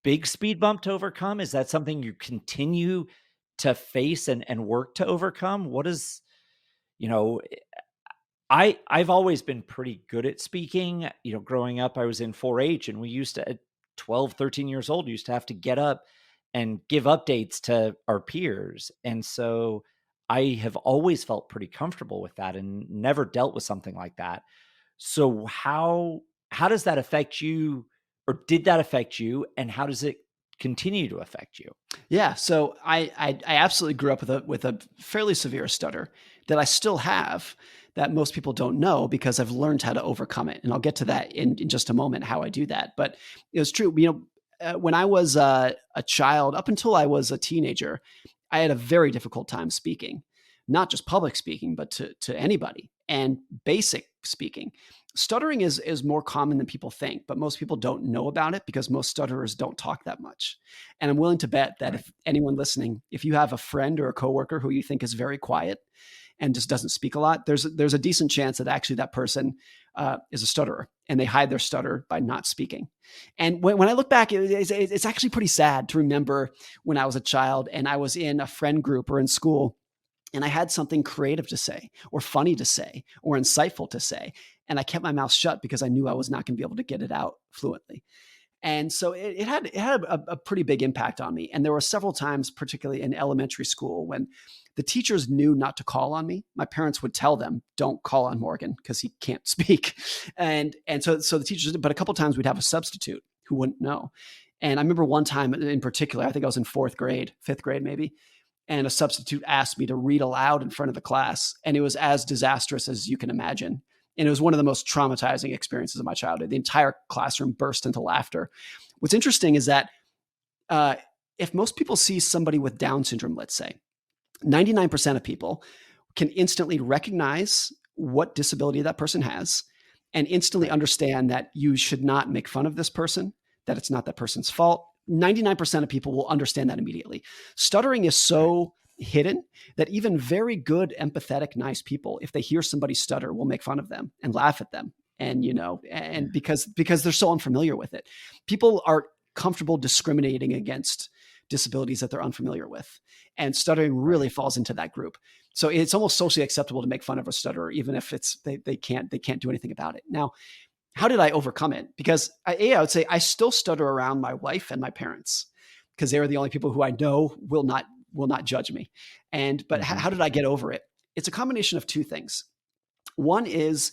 big speed bump to overcome? Is that something you continue to face and work to overcome? What is, I've always been pretty good at speaking. Growing up, I was in 4-H and we used to, at 12, 13 years old, used to have to get up and give updates to our peers. And so I have always felt pretty comfortable with that and never dealt with something like that. So how does that affect you, or did that affect you? And how does it continue to affect you? Yeah. So I absolutely grew up with a fairly severe stutter that I still have, that most people don't know because I've learned how to overcome it. And I'll get to that in just a moment, how I do that. But it was true. When I was a child, up until I was a teenager, I had a very difficult time speaking, not just public speaking, but to anybody, and basic speaking. Stuttering is more common than people think, but most people don't know about it because most stutterers don't talk that much. And I'm willing to bet that Right. if anyone listening, if you have a friend or a coworker who you think is very quiet and just doesn't speak a lot, there's a decent chance that actually that person is a stutterer, and they hide their stutter by not speaking. And when I look back, it's actually pretty sad to remember when I was a child and I was in a friend group or in school, and I had something creative to say or funny to say or insightful to say. And I kept my mouth shut because I knew I was not going to be able to get it out fluently. And so it had a pretty big impact on me. And there were several times, particularly in elementary school, when the teachers knew not to call on me. My parents would tell them, "Don't call on Morgan because he can't speak." And so the teachers, but a couple times we'd have a substitute who wouldn't know. And I remember one time in particular, I think I was in fourth grade, fifth grade maybe, and a substitute asked me to read aloud in front of the class, and it was as disastrous as you can imagine. And it was one of the most traumatizing experiences of my childhood. The entire classroom burst into laughter. What's interesting is that if most people see somebody with Down syndrome, let's say, 99% of people can instantly recognize what disability that person has and instantly Right. understand that you should not make fun of this person, that it's not that person's fault. 99% of people will understand that immediately. Stuttering is Right. so hidden that even very good, empathetic, nice people, if they hear somebody stutter, will make fun of them and laugh at them. And Yeah. and because they're so unfamiliar with it, people are comfortable discriminating against disabilities that they're unfamiliar with, and stuttering really Right. falls into that group. So it's almost socially acceptable to make fun of a stutterer, even if they can't do anything about it. Now, how did I overcome it? Because I would say I still stutter around my wife and my parents because they are the only people who I know will not judge me. But Hmm. how did I get over it? It's a combination of two things. One is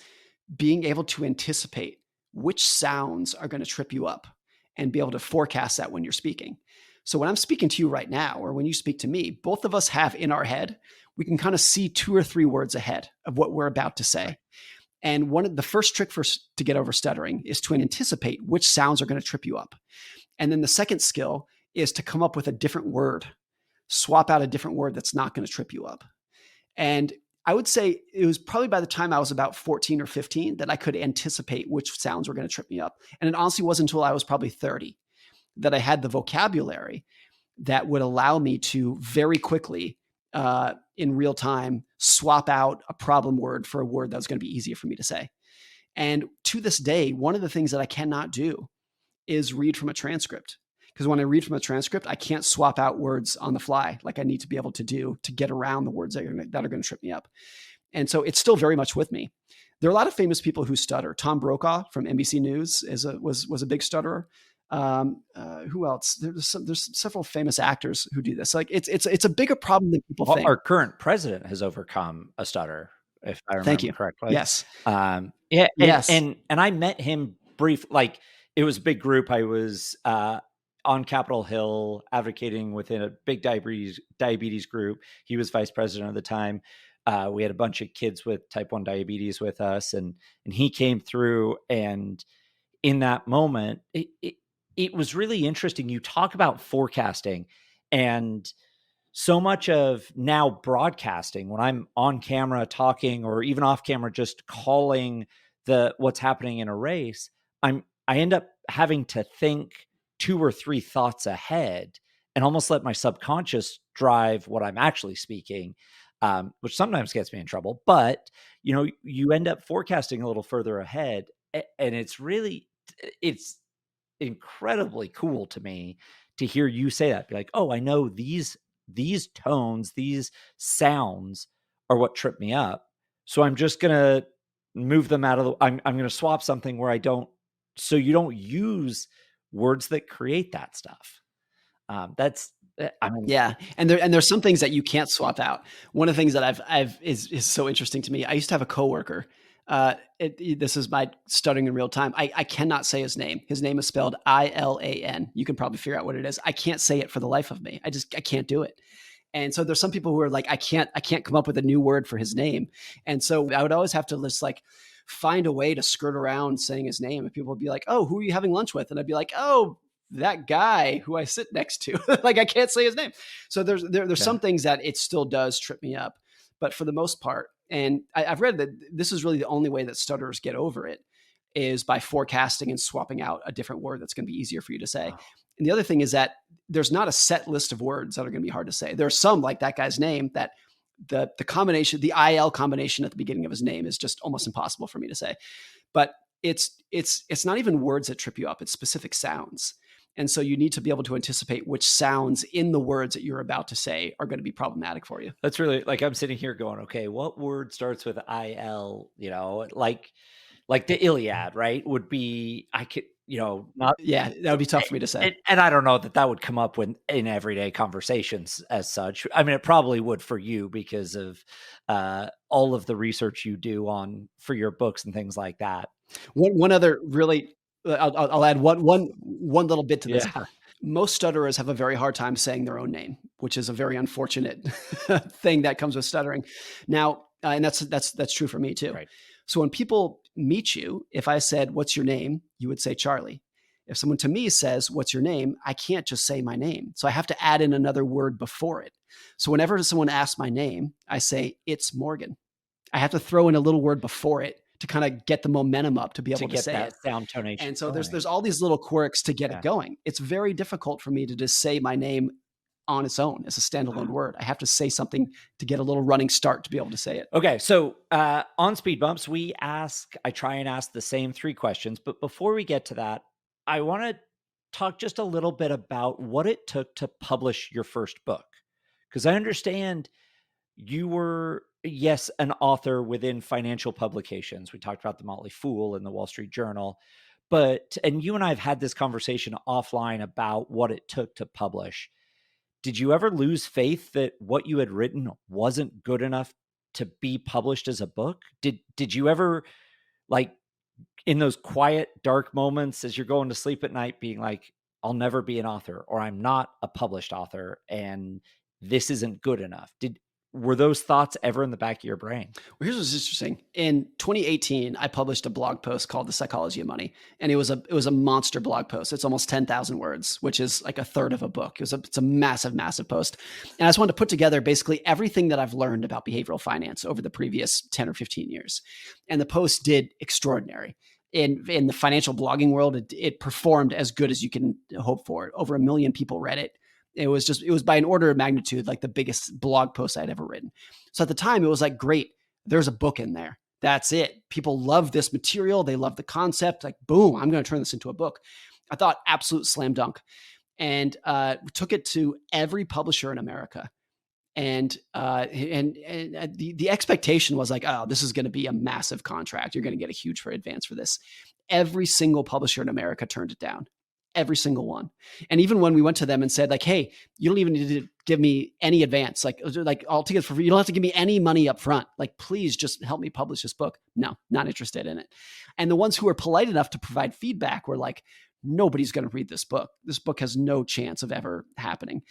being able to anticipate which sounds are going to trip you up and be able to forecast that when you're speaking. So when I'm speaking to you right now, or when you speak to me, both of us have in our head, we can kind of see two or three words ahead of what we're about to Right. say. And one of the first trick to get over stuttering is to anticipate which sounds are going to trip you up. And then the second skill is to come up with a different word, swap out a different word that's not going to trip you up. And I would say it was probably by the time I was about 14 or 15 that I could anticipate which sounds were going to trip me up. And it honestly wasn't until I was probably 30 that I had the vocabulary that would allow me to very quickly, in real time, swap out a problem word for a word that was going to be easier for me to say. And to this day, one of the things that I cannot do is read from a transcript. Because when I read from a transcript, I can't swap out words on the fly like I need to be able to do to get around the words that are going to trip me up. And so it's still very much with me. There are a lot of famous people who stutter. Tom Brokaw from NBC News was a big stutterer. Who else? There's several famous actors who do this. Like it's a bigger problem than people Well, think. our current president has overcome a stutter, if I Thank remember you. correctly. Yes. Yeah, and Yes. and and I met him like it was a big group. I was on Capitol Hill advocating within a big diabetes group. He was vice president at the time. We had a bunch of kids with type 1 diabetes with us, and he came through. And in that moment, it was really interesting. You talk about forecasting, and so much of now broadcasting, when I'm on camera talking or even off camera just calling what's happening in a race, I end up having to think two or three thoughts ahead and almost let my subconscious drive what I'm actually speaking, which sometimes gets me in trouble. But you end up forecasting a little further ahead, and it's incredibly cool to me to hear you say that. Be like, oh, I know these tones, these sounds are what trip me up. So I'm just gonna move them out of the. I'm gonna swap something where I don't. So you don't use words that create that stuff. That's. I mean, Yeah, and there's some things that you can't swap out. One of the things that I've is so interesting to me. I used to have a coworker This is my stuttering in real time. I cannot say his name. His name is spelled Ilan. You can probably figure out what it is. I can't say it for the life of me. I can't do it. And so there's some people who are like, I can't come up with a new word for his name. And so I would always have to just like find a way to skirt around saying his name. And people would be like, oh, who are you having lunch with? And I'd be like, oh, that guy who I sit next to. Like, I can't say his name. So there's some things that it still does trip me up. But for the most part, and I've read that this is really the only way that stutterers get over it is by forecasting and swapping out a different word that's going to be easier for you to say. Wow. And the other thing is that there's not a set list of words that are going to be hard to say. There are some, like that guy's name, that the combination, the IL combination at the beginning of his name is just almost impossible for me to say. But it's not even words that trip you up. It's specific sounds. And so you need to be able to anticipate which sounds in the words that you're about to say are going to be problematic for you. That's really, like, I'm sitting here going, okay, what word starts with IL? Like the Iliad, right? Would be, I could, not. Yeah, that would be tough for me to say. And I don't know that would come up in everyday conversations as such. I mean, it probably would for you because of all of the research you do for your books and things like that. One other really, I'll add one little bit to this. Yeah. Most stutterers have a very hard time saying their own name, which is a very unfortunate thing that comes with stuttering. Now, and that's true for me too. Right. So when people meet you, if I said, "What's your name?" you would say Charlie. If someone to me says, "What's your name?" I can't just say my name. So I have to add in another word before it. So whenever someone asks my name, I say, "It's Morgan." I have to throw in a little word before it to kind of get the momentum up to be able to say that it. Sound tonation. And so there's all these little quirks to get it going. It's very difficult for me to just say my name on its own as a standalone word. I have to say something to get a little running start to be able to say it. Okay. So on Speed Bumps, I try and ask the same 3 questions. But before we get to that, I want to talk just a little bit about what it took to publish your first book. Because I understand you were, yes, an author within financial publications. We talked about The Motley Fool and the Wall Street Journal. And you and I have had this conversation offline about what it took to publish. Did you ever lose faith that what you had written wasn't good enough to be published as a book? Did you ever, like, in those quiet, dark moments as you're going to sleep at night, being like, I'll never be an author, or I'm not a published author, and this isn't good enough? Were those thoughts ever in the back of your brain? Well, here's what's interesting. In 2018, I published a blog post called The Psychology of Money. And it was a monster blog post. It's almost 10,000 words, which is like a third of a book. It's a massive, massive post. And I just wanted to put together basically everything that I've learned about behavioral finance over the previous 10 or 15 years. And the post did extraordinary. In the financial blogging world, it performed as good as you can hope for. Over 1 million people read it. It was by an order of magnitude, like the biggest blog post I'd ever written. So at the time it was like, great, there's a book in there. That's it. People love this material. They love the concept. Like, boom, I'm going to turn this into a book. I thought absolute slam dunk, and took it to every publisher in America. And the expectation was like, oh, this is going to be a massive contract. You're going to get a huge advance for this. Every single publisher in America turned it down. Every single one. And even when we went to them and said, like, hey, you don't even need to give me any advance, like I'll take it for free. You don't have to give me any money up front. Like, please just help me publish this book. No, not interested in it. And the ones who were polite enough to provide feedback were like, nobody's going to read this book. This book has no chance of ever happening.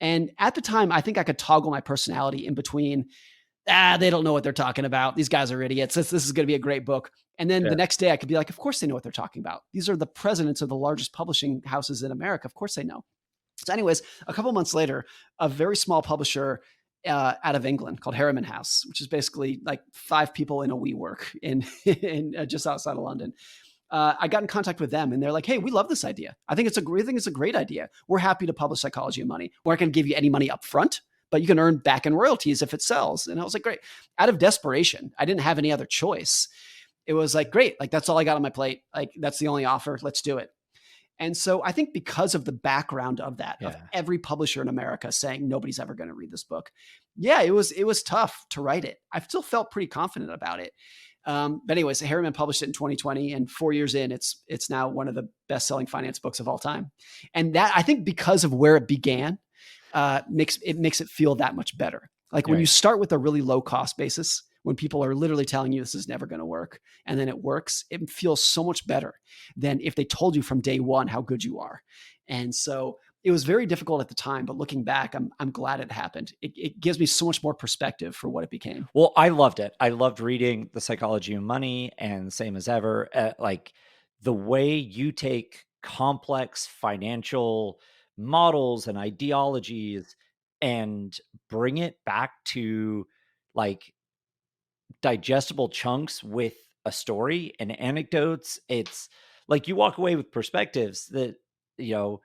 And at the time, I think I could toggle my personality in between, they don't know what they're talking about. These guys are idiots. This is going to be a great book. And then the next day I could be like, of course they know what they're talking about. These are the presidents of the largest publishing houses in America. Of course they know. So anyways, a couple months later, a very small publisher out of England called Harriman House, which is basically like 5 people in a WeWork in just outside of London. I got in contact with them and they're like, hey, we love this idea. I think it's a great idea. We're happy to publish Psychology of Money. We're not going to give you any money up front, but you can earn back in royalties if it sells. And I was like, great. Out of desperation, I didn't have any other choice. It was like, great. Like, that's all I got on my plate. Like, that's the only offer. Let's do it. And so I think because of the background of that, of every publisher in America saying nobody's ever going to read this book. Yeah, it was tough to write it. I still felt pretty confident about it. But anyways, Harriman published it in 2020, and 4 years in, it's now one of the best-selling finance books of all time. And that, I think, because of where it began, makes it feel that much better. Like when you start with a really low cost basis, when people are literally telling you this is never going to work, and then it works, it feels so much better than if they told you from day one how good you are. And so it was very difficult at the time, but looking back, I'm glad it happened. It gives me so much more perspective for what it became. Well, I loved it. I loved reading The Psychology of Money, and same as ever, like the way you take complex financial models and ideologies and bring it back to like digestible chunks with a story and anecdotes. It's like you walk away with perspectives that, you know,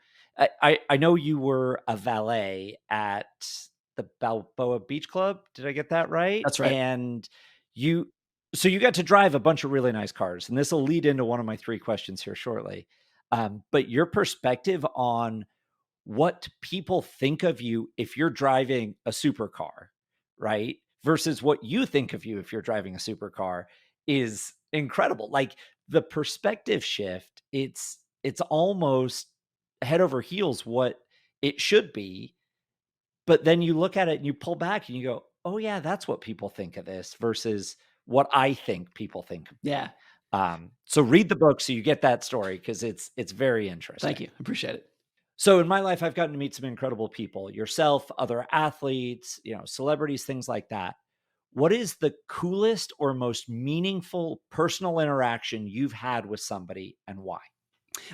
I know you were a valet at the Balboa Beach Club. Did I get that right? That's right. And you, so you got to drive a bunch of really nice cars. And this will lead into one of my three questions here shortly. But your perspective on what people think of you if you're driving a supercar, right? Versus what you think of you if you're driving a supercar is incredible. Like the perspective shift, it's almost head over heels what it should be. But then you look at it and you pull back and you go, "Oh yeah, that's what people think of this," versus what I think people think of Yeah. me. So read the book so you get that story because it's very Thank interesting. you. I appreciate it. So in my life, I've gotten to meet some incredible people, yourself, other athletes, celebrities, things like that. What is the coolest or most meaningful personal interaction you've had with somebody and why?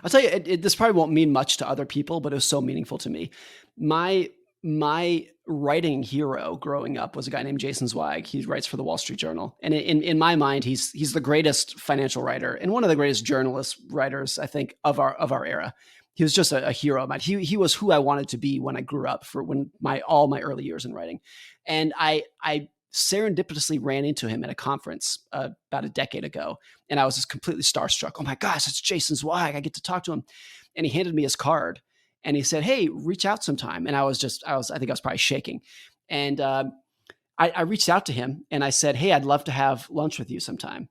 I'll tell you, this probably won't mean much to other people, but it was so meaningful to me. My my writing hero growing up was a guy named Jason Zweig. He writes for the Wall Street Journal, and in my mind, he's the greatest financial writer and one of the greatest journalist writers, I think, of our era. He was just a hero of mine. He was who I wanted to be when I grew up, for when my all my early years in writing, and I serendipitously ran into him at a conference about a decade ago, and I was just completely starstruck. Oh my gosh, it's Jason Zweig! I get to talk to him, and he handed me his card, and he said, "Hey, reach out sometime." And I think I was probably shaking, and I reached out to him and I said, "Hey, I'd love to have lunch with you sometime."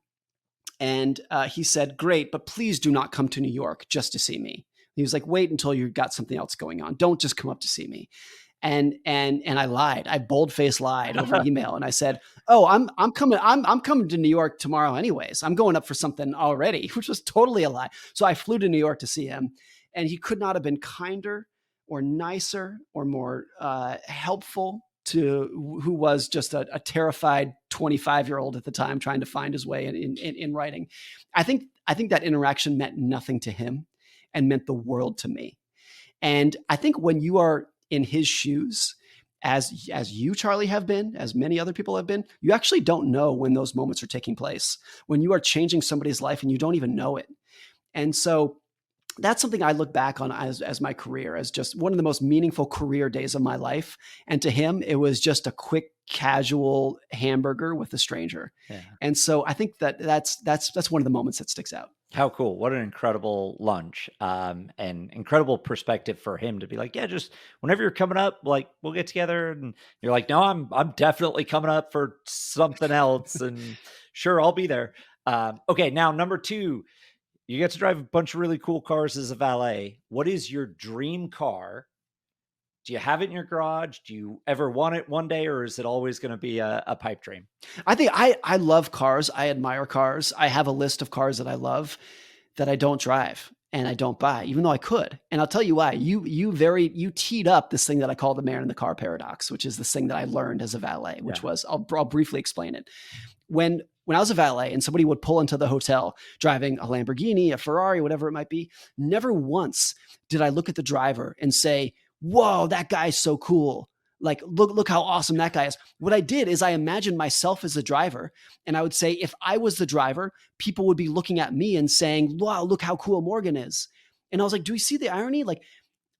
And he said, "Great, but please do not come to New York just to see me." He was like, "Wait until you've got something else going on. Don't just come up to see me." And I lied. I bold-faced lied over email, and I said, "Oh, I'm coming to New York tomorrow anyways. I'm going up for something already," which was totally a lie. So I flew to New York to see him, and he could not have been kinder or nicer or more helpful to who was just a terrified 25-year-old at the time trying to find his way in writing. I think that interaction meant nothing to him and meant the world to me. And I think when you are in his shoes, as you, Charlie, have been, as many other people have been, you actually don't know when those moments are taking place, when you are changing somebody's life and you don't even know it. And so that's something I look back on as my career, as just one of the most meaningful career days of my life. And to him, it was just a quick, casual hamburger with a stranger. Yeah. And so I think that's one of the moments that sticks out. How cool. What an incredible lunch. And incredible perspective for him to be like, yeah, just whenever you're coming up, like we'll get together. And you're like, no, I'm definitely coming up for something else. And sure, I'll be there. Okay. Now, number two, you get to drive a bunch of really cool cars as a valet. What is your dream car? Do you have it in your garage? Do you ever want it one day, or is it always going to be a pipe dream? I think I love cars. I admire cars. I have a list of cars that I love that I don't drive and I don't buy, even though I could. And I'll tell you why. You teed up this thing that I call the man in the car paradox, which is this thing that I learned as a valet, which was I'll briefly explain it. When I was a valet and somebody would pull into the hotel driving a Lamborghini, a Ferrari, whatever it might be, never once did I look at the driver and say, "Whoa, that guy's so cool. Like, look how awesome that guy is." What I did is I imagined myself as the driver, and I would say, if I was the driver, people would be looking at me and saying, "Wow, look how cool Morgan is." And I was like, do you see the irony? Like,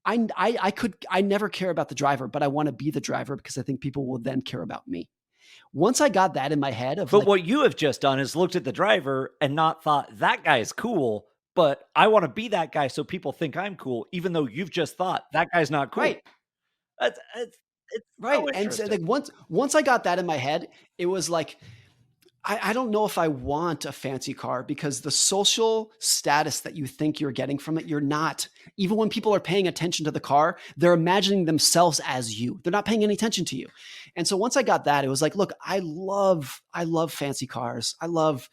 I never care about the driver, but I want to be the driver because I think people will then care about me. Once I got that in my head of But like, what you have just done is looked at the driver and not thought that guy is cool, but I want to be that guy so people think I'm cool, even though you've just thought that guy's not cool. right, It's right. so And so like interesting. once I got that in my head, it was like I don't know if I want a fancy car, because the social status that you think you're getting from it, you're not. Even when people are paying attention to the car, they're imagining themselves as you. They're not paying any attention to you. And so once I got that, it was like, look, I love fancy cars. I love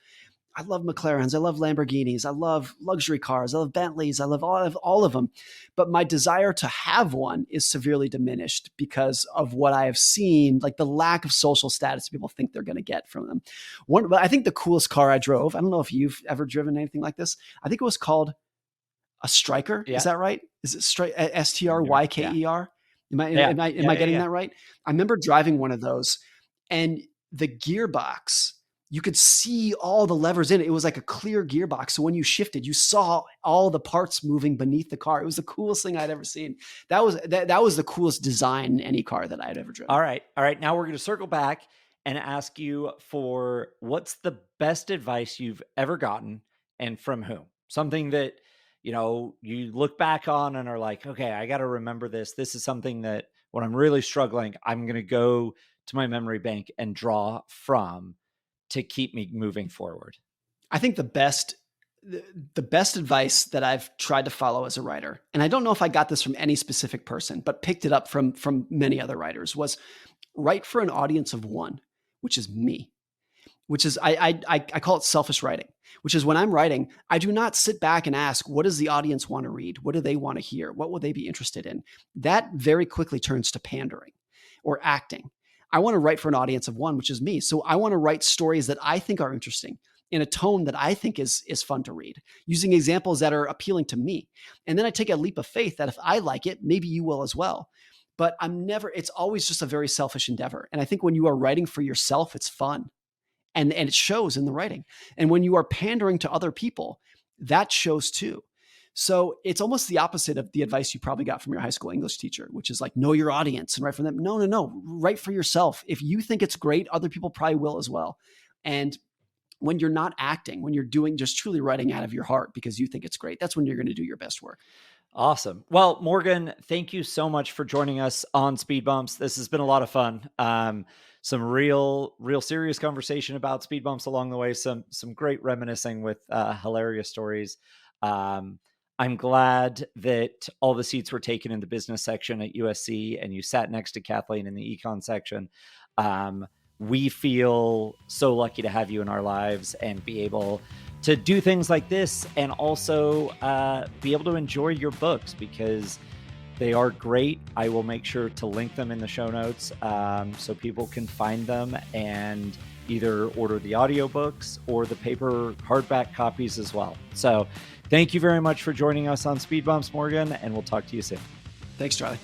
McLarens. I love Lamborghinis. I love luxury cars. I love Bentleys. I love all of them. But my desire to have one is severely diminished because of what I have seen, like the lack of social status people think they're going to get from them. But I think the coolest car I drove, I don't know if you've ever driven anything like this. I think it was called a Stryker. Yeah. Is that right? Is it Stryker? Am I getting that right? I remember driving one of those, and the gearbox, you could see all the levers in it. It was like a clear gearbox. So when you shifted, you saw all the parts moving beneath the car. It was the coolest thing I'd ever seen. That was the coolest design in any car that I'd ever driven. All right. Now we're going to circle back and ask you for what's the best advice you've ever gotten and from whom? Something that, you look back on and are like, okay, I got to remember this. This is something that when I'm really struggling, I'm going to go to my memory bank and draw from to keep me moving forward. I think the best advice that I've tried to follow as a writer, and I don't know if I got this from any specific person, but picked it up from many other writers, was write for an audience of one, which is me, which is, I call it selfish writing, which is when I'm writing, I do not sit back and ask, what does the audience want to read? What do they want to hear? What will they be interested in? That very quickly turns to pandering or acting. I want to write for an audience of one, which is me. So I want to write stories that I think are interesting in a tone that I think is fun to read, using examples that are appealing to me. And then I take a leap of faith that if I like it, maybe you will as well. But it's always just a very selfish endeavor. And I think when you are writing for yourself, it's fun. And it shows in the writing. And when you are pandering to other people, that shows too. So it's almost the opposite of the advice you probably got from your high school English teacher, which is like, know your audience and write for them. No. Write for yourself. If you think it's great, other people probably will as well. And when you're not acting, when you're doing just truly writing out of your heart because you think it's great, that's when you're going to do your best work. Awesome. Well, Morgan, thank you so much for joining us on Speed Bumps. This has been a lot of fun. Some real serious conversation about speed bumps along the way. Some great reminiscing with hilarious stories. I'm glad that all the seats were taken in the business section at USC and you sat next to Kathleen in the econ section. We feel so lucky to have you in our lives and be able to do things like this and also be able to enjoy your books because they are great. I will make sure to link them in the show notes so people can find them and either order the audiobooks or the paper hardback copies as well. So thank you very much for joining us on Speed Bumps, Morgan, and we'll talk to you soon. Thanks, Charlie.